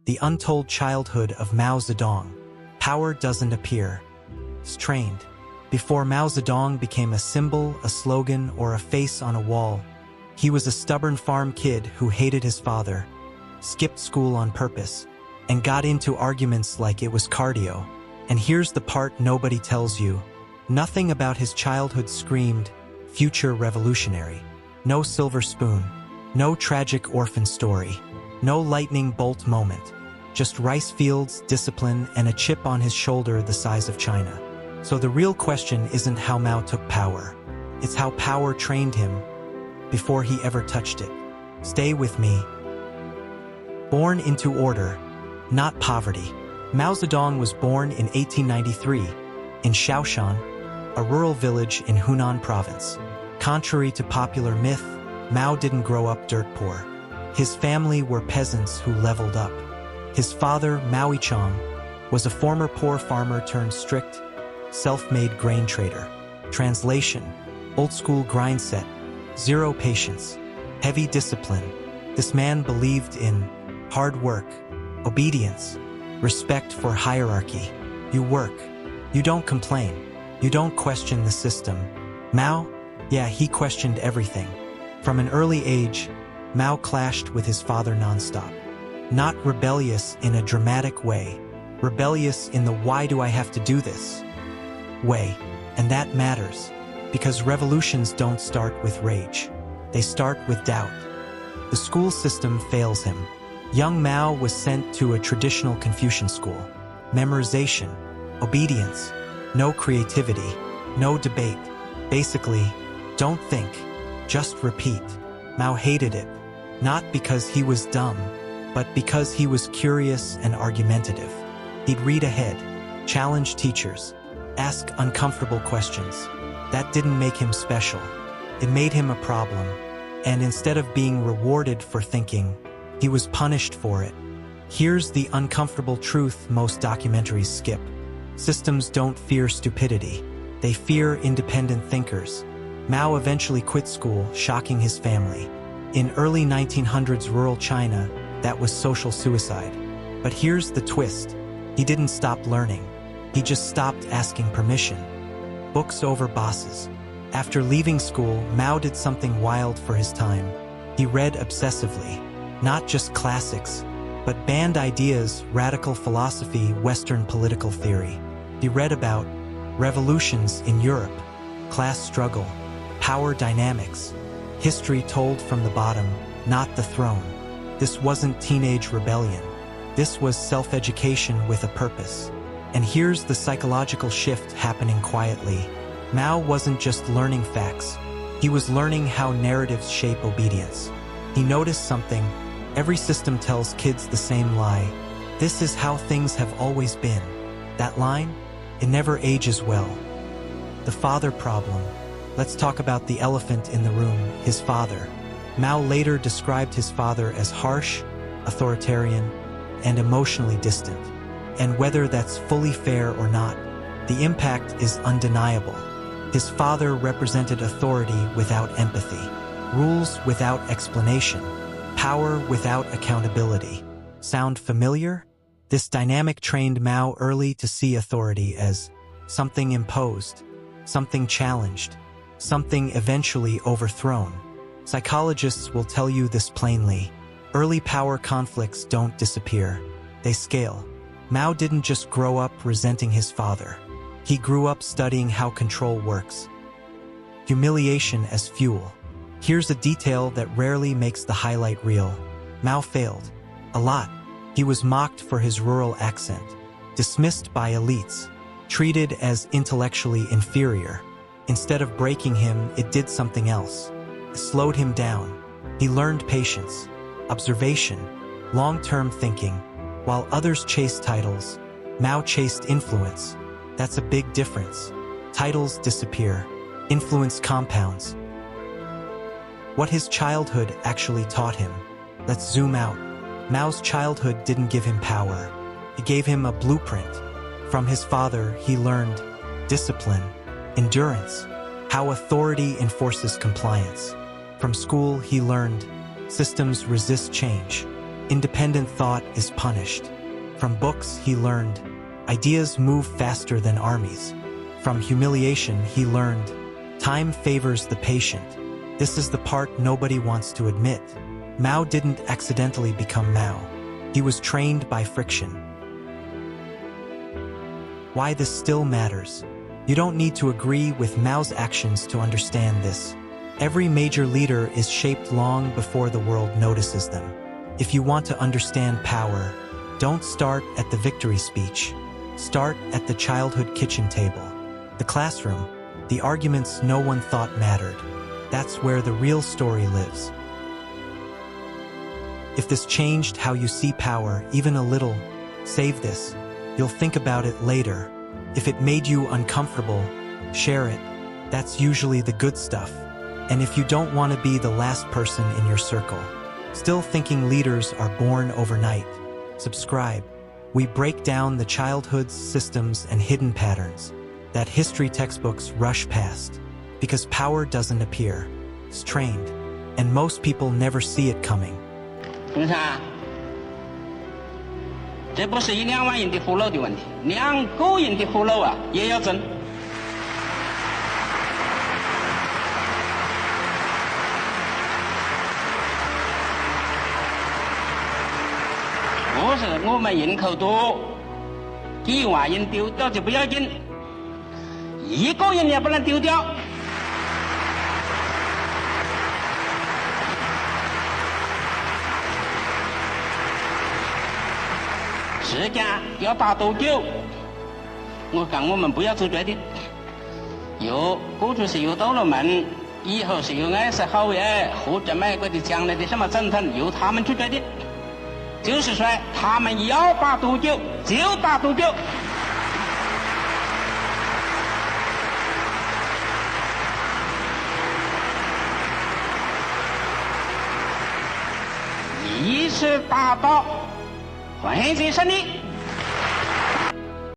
The Untold Childhood of Mao Zedong. Power doesn't appear. It's trained. Before Mao Zedong became a symbol, a slogan, or a face on a wall, he was a stubborn farm kid who hated his father, skipped school on purpose, and got into arguments like it was cardio. And here's the part nobody tells you. Nothing about his childhood screamed, future revolutionary. No silver spoon. No tragic orphan story. No lightning bolt moment. Just rice fields, discipline, and a chip on his shoulder the size of China. So the real question isn't how Mao took power. It's how power trained him before he ever touched it. Stay with me. Born into order, not poverty. Mao Zedong was born in 1893 in Shaoshan, a rural village in Hunan province. Contrary to popular myth, Mao didn't grow up dirt poor. His family were peasants who leveled up. His father, Mao Zedong, was a former poor farmer turned strict, self-made grain trader. Translation: old-school grind set, zero patience, heavy discipline. This man believed in hard work, obedience, respect for hierarchy. You work. You don't complain. You don't question the system. Mao? Yeah, he questioned everything. From an early age, Mao clashed with his father nonstop. Not rebellious in a dramatic way, rebellious in the "why do I have to do this" way. And that matters, because revolutions don't start with rage. They start with doubt. The school system fails him. Young Mao was sent to a traditional Confucian school. Memorization, obedience, no creativity, no debate. Basically, don't think, just repeat. Mao hated it, not because he was dumb, but because he was curious and argumentative. He'd read ahead, challenge teachers, ask uncomfortable questions. That didn't make him special. It made him a problem. And instead of being rewarded for thinking, he was punished for it. Here's the uncomfortable truth most documentaries skip. Systems don't fear stupidity. They fear independent thinkers. Mao eventually quit school, shocking his family. In early 1900s rural China, that was social suicide. But here's the twist. He didn't stop learning. He just stopped asking permission. Books over bosses. After leaving school, Mao did something wild for his time. He read obsessively. Not just classics, but banned ideas, radical philosophy, Western political theory. He read about revolutions in Europe, class struggle, power dynamics, history told from the bottom, not the throne. This wasn't teenage rebellion. This was self-education with a purpose. And here's the psychological shift happening quietly. Mao wasn't just learning facts. He was learning how narratives shape obedience. He noticed something. Every system tells kids the same lie. This is how things have always been. That line? It never ages well. The father problem. Let's talk about the elephant in the room, his father. Mao later described his father as harsh, authoritarian, and emotionally distant. And whether that's fully fair or not, the impact is undeniable. His father represented authority without empathy, rules without explanation, power without accountability. Sound familiar? This dynamic trained Mao early to see authority as something imposed, something challenged, something eventually overthrown. Psychologists will tell you this plainly. Early power conflicts don't disappear. They scale. Mao didn't just grow up resenting his father. He grew up studying how control works. Humiliation as fuel. Here's a detail that rarely makes the highlight reel. Mao failed. A lot. He was mocked for his rural accent, dismissed by elites, treated as intellectually inferior. Instead of breaking him, it did something else. It slowed him down. He learned patience, observation, long-term thinking. While others chased titles, Mao chased influence. That's a big difference. Titles disappear. Influence compounds. What his childhood actually taught him. Let's zoom out. Mao's childhood didn't give him power. It gave him a blueprint. From his father, he learned discipline, endurance, how authority enforces compliance. From school, he learned systems resist change, Independent thought is punished. From books, he learned, ideas move faster than armies. From humiliation, he learned, time favors the patient. This is the part nobody wants to admit. Mao didn't accidentally become Mao. He was trained by friction. Why this still matters. You don't need to agree with Mao's actions to understand this. Every major leader is shaped long before the world notices them. If you want to understand power, don't start at the victory speech. Start at the childhood kitchen table, the classroom, the arguments no one thought mattered. That's where the real story lives. If this changed how you see power, even a little, save this. You'll think about it later. If it made you uncomfortable, share it. That's usually the good stuff. And if you don't want to be the last person in your circle, still thinking leaders are born overnight, subscribe. We break down the childhood's systems and hidden patterns that history textbooks rush past. Because power doesn't appear. It's trained. And most people never see it coming. 你看，这不是1、2万人的俘虏的问题，2个人的俘虏啊也要争。不是我们人口多，几万人丢掉就不要紧，1个人也不能丢掉。 时间要打多久？我讲我们不要做决定。过去是由到了门，以后是由20后或者美国的将来的什么总统由他们去决定。就是说，他们要打多久就打多久。一直打到。 换谁胜利？